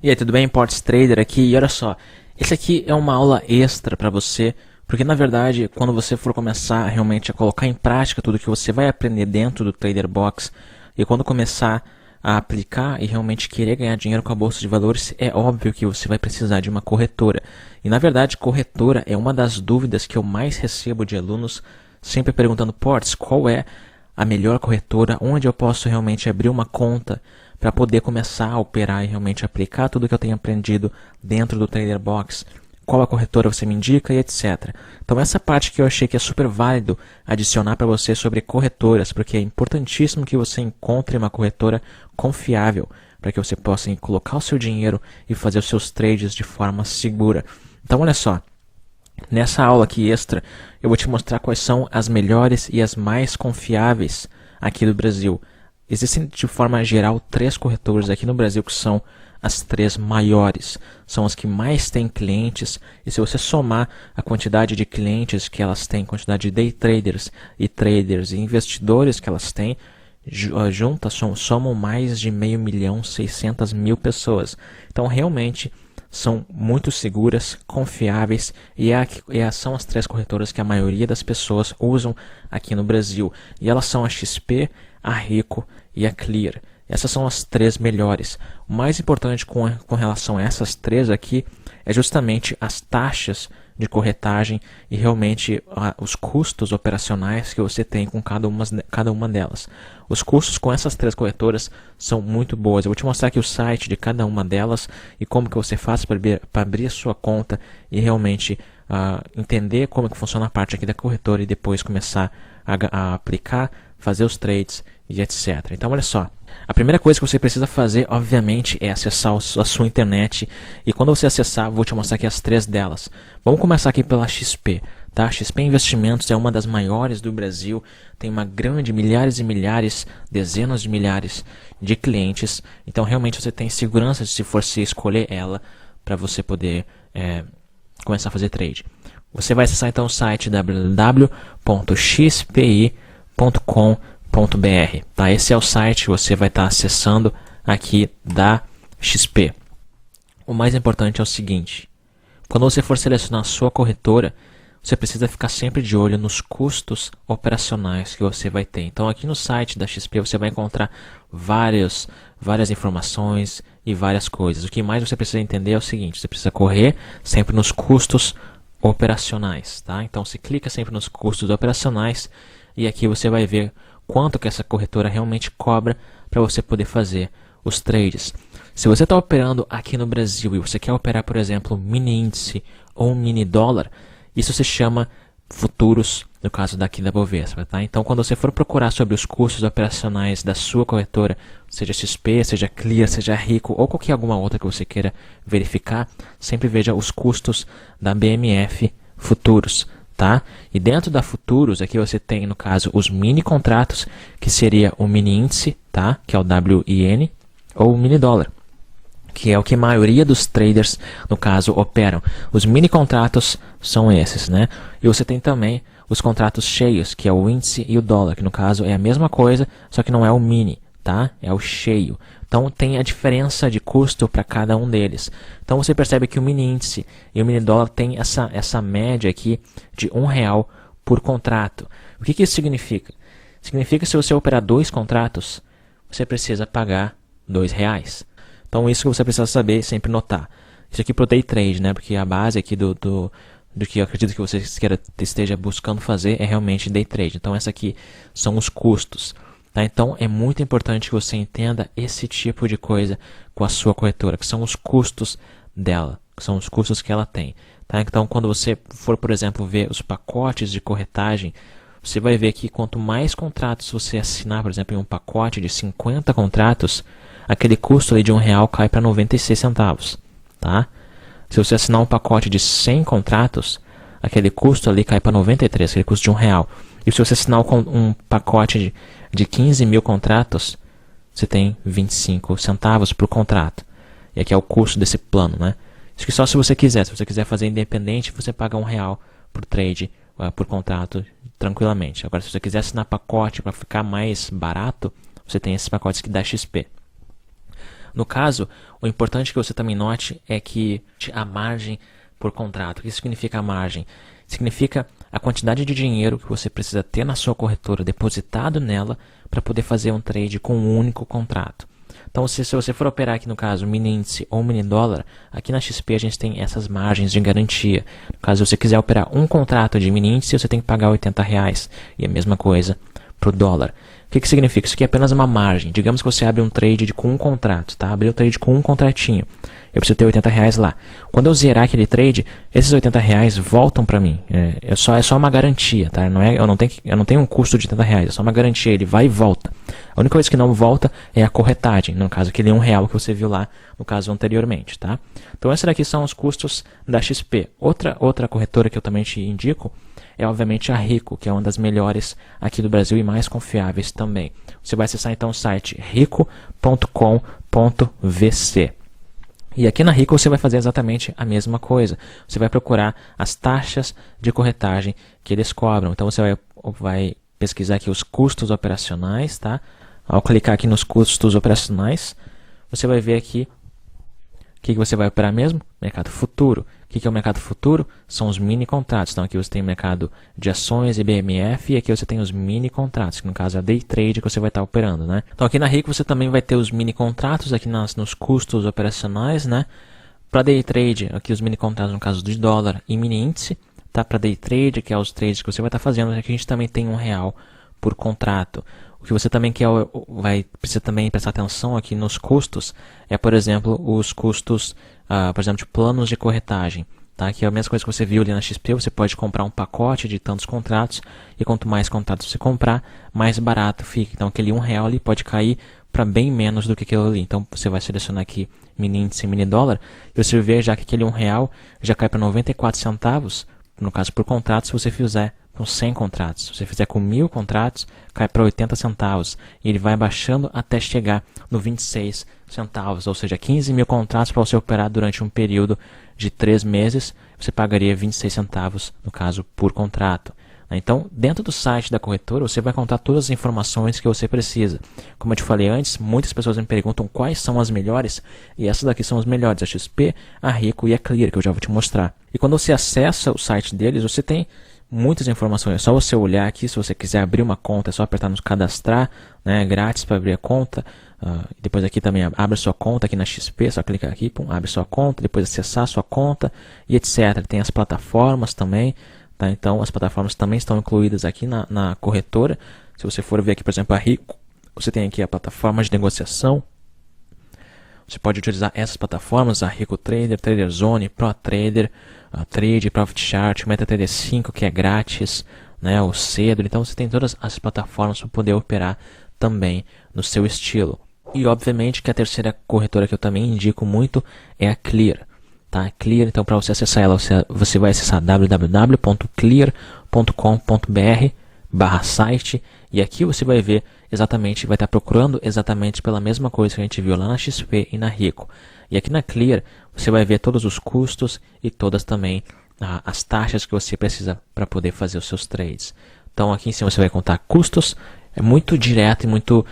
E aí, tudo bem? Ports Trader aqui. E olha só, esse aqui é uma aula extra para você, porque na verdade, quando você for começar realmente a colocar em prática tudo que você vai aprender dentro do Trader Box, e quando começar a aplicar e realmente querer ganhar dinheiro com a bolsa de valores, é óbvio que você vai precisar de uma corretora. E na verdade, corretora é uma das dúvidas que eu mais recebo de alunos, sempre perguntando: Ports, qual é a melhor corretora, onde eu posso realmente abrir uma conta para poder começar a operar e realmente aplicar tudo que eu tenho aprendido dentro do Trader Box, qual a corretora você me indica e etc. Então essa parte que eu achei que é super válido adicionar para você sobre corretoras, porque é importantíssimo que você encontre uma corretora confiável para que você possa colocar o seu dinheiro e fazer os seus trades de forma segura. Então olha só, nessa aula aqui extra eu vou te mostrar quais são as melhores e as mais confiáveis aqui do Brasil. Existem de forma geral 3 corretoras aqui no Brasil que são as 3 maiores, são as que mais têm clientes, e se você somar a quantidade de clientes que elas têm, quantidade de day traders e investidores que elas têm, juntas somam mais de 500.600.000 pessoas. Então realmente são muito seguras, confiáveis e são as 3 corretoras que a maioria das pessoas usam aqui no Brasil. E elas são a XP, a Rico e a Clear. Essas são as 3 melhores. O mais importante com relação a essas 3 aqui é justamente as taxas de corretagem e realmente os custos operacionais que você tem com cada uma delas. Os custos com essas 3 corretoras são muito boas. Eu vou te mostrar aqui o site de cada uma delas e como que você faz para abrir a sua conta e realmente entender como que funciona a parte aqui da corretora e depois começar a aplicar, fazer os trades e etc. Então olha só, a primeira coisa que você precisa fazer, obviamente, é acessar a sua internet. E quando você acessar, vou te mostrar aqui as 3 delas. Vamos começar aqui pela XP. Tá? XP Investimentos é uma das maiores do Brasil. Tem milhares e milhares, dezenas de milhares de clientes. Então realmente você tem segurança se você escolher ela para você poder começar a fazer trade. Você vai acessar então o site www.xpi.com.br. Tá? Esse é o site que você vai estar acessando aqui da XP. O mais importante é o seguinte: quando você for selecionar a sua corretora, você precisa ficar sempre de olho nos custos operacionais que você vai ter. Então aqui no site da XP você vai encontrar várias informações e várias coisas. O que mais você precisa entender é o seguinte: você precisa correr sempre nos custos operacionais. Tá? Então você clica sempre nos custos operacionais e aqui você vai ver quanto que essa corretora realmente cobra para você poder fazer os trades. Se você está operando aqui no Brasil e você quer operar, por exemplo, mini índice ou mini dólar, isso se chama futuros, no caso daqui da Bovespa. Tá? Então, quando você for procurar sobre os custos operacionais da sua corretora, seja XP, seja Clear, seja Rico ou alguma outra que você queira verificar, sempre veja os custos da BMF Futuros. Tá? E dentro da Futuros, aqui você tem, no caso, os mini contratos, que seria o mini índice, tá? Que é o WIN, ou o mini dólar, que é o que a maioria dos traders, no caso, operam. Os mini contratos são esses, né? E você tem também os contratos cheios, que é o índice e o dólar, que no caso é a mesma coisa, só que não é o mini, tá? É o cheio. Então tem a diferença de custo para cada um deles. Então você percebe que o mini índice e o mini dólar tem essa média aqui de R$1 por contrato. O que isso significa? Significa que se você operar 2 contratos, você precisa pagar R$2. Então isso que você precisa saber e sempre notar. Isso aqui para o day trade, né? Porque a base aqui do que eu acredito que você esteja buscando fazer é realmente day trade. Então essa aqui são os custos. Tá? Então é muito importante que você entenda esse tipo de coisa com a sua corretora, que são os custos dela, que são os custos que ela tem. Tá? Então quando você for, por exemplo, ver os pacotes de corretagem, você vai ver que quanto mais contratos você assinar, por exemplo, em um pacote de 50 contratos, aquele custo ali de R$1 cai para 96 centavos. Tá? Se você assinar um pacote de 100 contratos, aquele custo ali cai para 93, aquele custo de R$1. E se você assinar um pacote de 15.000 contratos, você tem 25 centavos por contrato. E aqui é o custo desse plano, né? Isso que só se você quiser. Se você quiser fazer independente, você paga R$1 por trade, por contrato, tranquilamente. Agora, se você quiser assinar pacote para ficar mais barato, você tem esses pacotes que dá XP. No caso, o importante que você também note é que a margem por contrato. O que significa a margem? Significa a quantidade de dinheiro que você precisa ter na sua corretora depositado nela para poder fazer um trade com um único contrato. Então, se você for operar aqui no caso mini índice ou mini dólar, aqui na XP a gente tem essas margens de garantia. No caso, se você quiser operar um contrato de mini índice, você tem que pagar R$80. E a mesma coisa para o dólar. O que significa? Isso aqui é apenas uma margem. Digamos que você abre um trade com um contrato, tá? Abriu o trade com um contratinho. Eu preciso ter R$80 lá. Quando eu zerar aquele trade, esses R$80 voltam para mim. É só uma garantia, tá? Eu não tenho um custo de R$80, é só uma garantia. Ele vai e volta. A única coisa que não volta é a corretagem. No caso, aquele R$1 que você viu lá, no caso anteriormente, tá? Então, esses daqui são os custos da XP. Outra corretora que eu também te indico é, obviamente, a Rico, que é uma das melhores aqui do Brasil e mais confiáveis também. Você vai acessar, então, o site rico.com.vc. E aqui na Rico você vai fazer exatamente a mesma coisa. Você vai procurar as taxas de corretagem que eles cobram. Então, você vai pesquisar aqui os custos operacionais, tá? Ao clicar aqui nos custos operacionais, você vai ver aqui o que você vai operar mesmo? Mercado futuro. O que é o mercado futuro? São os mini contratos. Então aqui você tem o mercado de ações e BMF e aqui você tem os mini contratos, que no caso é a day trade que você vai estar operando, né? Então aqui na Rico você também vai ter os mini contratos aqui nos custos operacionais, né? Para day trade, aqui os mini contratos no caso de dólar e mini índice, tá? Para day trade, que é os trades que você vai estar fazendo, aqui a gente também tem R$1 por contrato. O que você também precisa também prestar atenção aqui nos custos é, por exemplo, os custos, por exemplo, de planos de corretagem. Tá? Que é a mesma coisa que você viu ali na XP, você pode comprar um pacote de tantos contratos e quanto mais contratos você comprar, mais barato fica. Então aquele R$1 ali pode cair para bem menos do que aquilo ali. Então você vai selecionar aqui mini índice e mini dólar e você vê já que aquele R$1 já cai para 94 centavos, no caso por contrato, se você fizer com 100 contratos. Se você fizer com 1000 contratos, cai para 80 centavos. E ele vai baixando até chegar no 26 centavos. Ou seja, 15 mil contratos para você operar durante um período de 3 meses. Você pagaria 26 centavos, no caso, por contrato. Então, dentro do site da corretora, você vai contar todas as informações que você precisa. Como eu te falei antes, muitas pessoas me perguntam quais são as melhores. E essas daqui são as melhores. A XP, a Rico e a Clear, que eu já vou te mostrar. E quando você acessa o site deles, você tem muitas informações. É só você olhar aqui, se você quiser abrir uma conta, é só apertar no cadastrar, né, é grátis para abrir a conta. Depois aqui também abre sua conta aqui na XP, só clicar aqui, abre sua conta, depois acessar sua conta e etc. Tem as plataformas também, tá? Então as plataformas também estão incluídas aqui na corretora. Se você for ver aqui, por exemplo, a Rico, você tem aqui a plataforma de negociação. Você pode utilizar essas plataformas, a Rico Trader, Trader Zone, Pro Trader, Trade, Profit Chart, MetaTrader 5, que é grátis, né, o Cedro. Então você tem todas as plataformas para poder operar também no seu estilo. E obviamente que a terceira corretora que eu também indico muito é a Clear. Tá? Clear, então para você acessar ela, você vai acessar www.clear.com.br/site e aqui você vai ver exatamente, vai estar procurando exatamente pela mesma coisa que a gente viu lá na XP e na Rico. E aqui na Clear você vai ver todos os custos e todas também as taxas que você precisa para poder fazer os seus trades. Então aqui em cima você vai contar custos, é muito direto e muito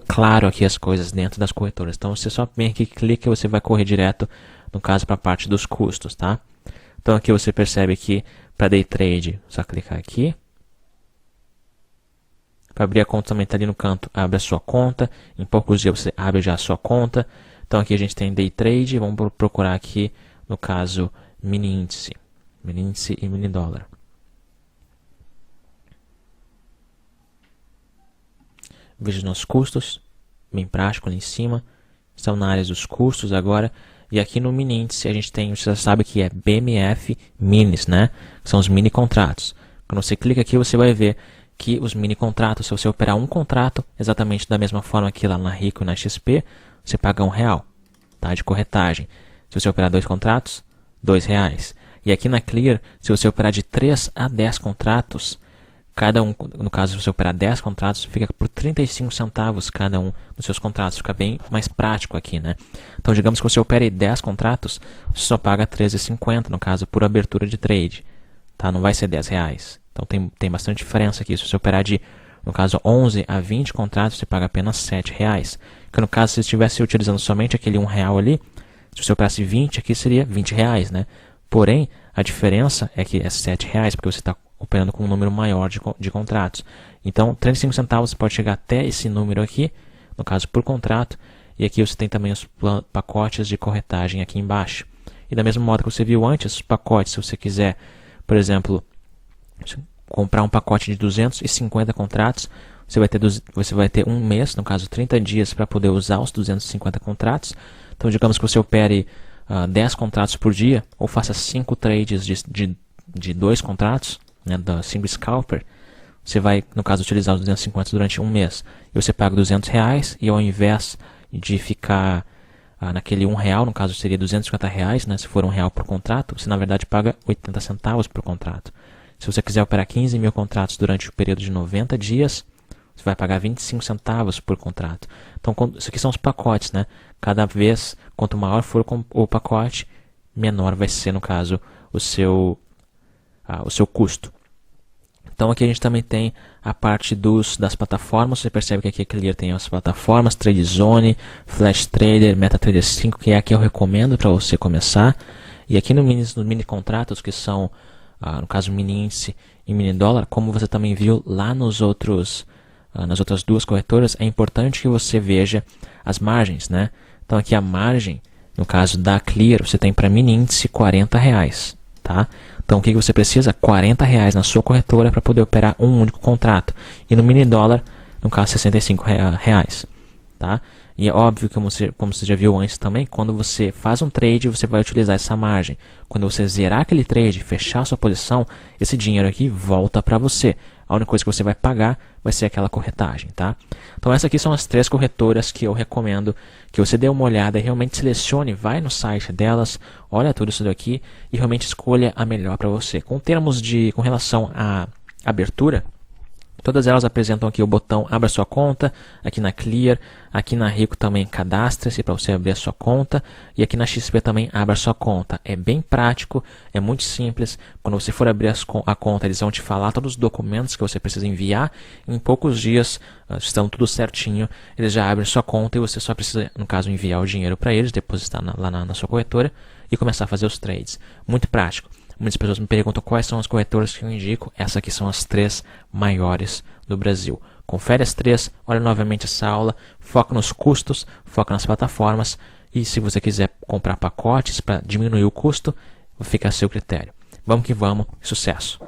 claro aqui as coisas dentro das corretoras. Então você só vem aqui, clica e você vai correr direto, no caso, para a parte dos custos, tá? Então aqui você percebe que para day trade, só clicar aqui. Para abrir a conta também está ali no canto, abre a sua conta. Em poucos dias você abre já a sua conta. Então aqui a gente tem day trade, vamos procurar aqui, no caso, mini índice e mini dólar. Veja os nossos custos, bem prático ali em cima. Estão na área dos custos agora. E aqui no mini índice a gente tem, você já sabe que é BMF Minis, né? Que são os mini contratos. Quando você clica aqui você vai ver que os mini contratos, se você operar um contrato, exatamente da mesma forma que lá na Rico e na XP, você paga R$1, tá? De corretagem. Se você operar 2 contratos, R$2. E aqui na Clear, se você operar de 3 a 10 contratos, cada um, no caso, se você operar 10 contratos, fica por 35 centavos cada um dos seus contratos. Fica bem mais prático aqui, né? Então, digamos que você opere 10 contratos, você só paga R$13,50, no caso, por abertura de trade. Tá? Não vai ser R$10. Então, tem bastante diferença aqui. Se você operar de, no caso, 11 a 20 contratos, você paga apenas R$7. Porque no caso, se você estivesse utilizando somente aquele R$1 ali, se você operasse 20, aqui seria R$20, né? Porém, a diferença é que é R$7, porque você está operando com um número maior de contratos. Então, 35 centavos pode chegar até esse número aqui, no caso por contrato, e aqui você tem também os pacotes de corretagem aqui embaixo. E da mesma modo que você viu antes, os pacotes, se você quiser, por exemplo, comprar um pacote de 250 contratos, você vai ter um mês, no caso 30 dias, para poder usar os 250 contratos. Então, digamos que você opere 10 contratos por dia, ou faça 5 trades de 2 contratos, né, da Single Scalper. Você vai, no caso, utilizar os 250 durante um mês. E você paga R$200, e ao invés de ficar naquele R$1, no caso seria R$250, né, se for R$1 por contrato, você na verdade paga 80 centavos por contrato. Se você quiser operar 15 mil contratos durante o período de 90 dias, você vai pagar 25 centavos por contrato. Então, isso aqui são os pacotes, né? Cada vez, quanto maior for o pacote, menor vai ser, no caso, o seu custo. Então, aqui a gente também tem a parte das plataformas. Você percebe que aqui a Clear tem as plataformas, TradeZone, Flash Trader, MetaTrader 5, que é a que eu recomendo para você começar. E aqui no mini contratos, que são, no caso, mini índice e mini dólar, como você também viu lá nas outras duas corretoras, é importante que você veja as margens, né? Então aqui a margem, no caso da Clear, você tem para mini índice R$40, tá? Então o que você precisa? R$40 na sua corretora para poder operar um único contrato. E no mini dólar, no caso R$65, tá? E é óbvio que, como você já viu antes também, quando você faz um trade, você vai utilizar essa margem. Quando você zerar aquele trade, fechar a sua posição, esse dinheiro aqui volta para você. A única coisa que você vai pagar vai ser aquela corretagem, tá? Então essas aqui são as 3 corretoras que eu recomendo que você dê uma olhada e realmente selecione, vai no site delas, olha tudo isso daqui e realmente escolha a melhor para você. Com relação à abertura, todas elas apresentam aqui o botão Abra Sua Conta, aqui na Clear, aqui na Rico também Cadastre-se para você abrir a sua conta, e aqui na XP também Abra Sua Conta. É bem prático, é muito simples. Quando você for abrir a conta, eles vão te falar todos os documentos que você precisa enviar. Em poucos dias, estão tudo certinho, eles já abrem sua conta e você só precisa, no caso, enviar o dinheiro para eles, depositar lá na sua corretora e começar a fazer os trades. Muito prático. Muitas pessoas me perguntam quais são as corretoras que eu indico. Essas aqui são as 3 maiores do Brasil. Confere as 3, olha novamente essa aula, foca nos custos, foca nas plataformas e se você quiser comprar pacotes para diminuir o custo, fica a seu critério. Vamos que vamos, sucesso!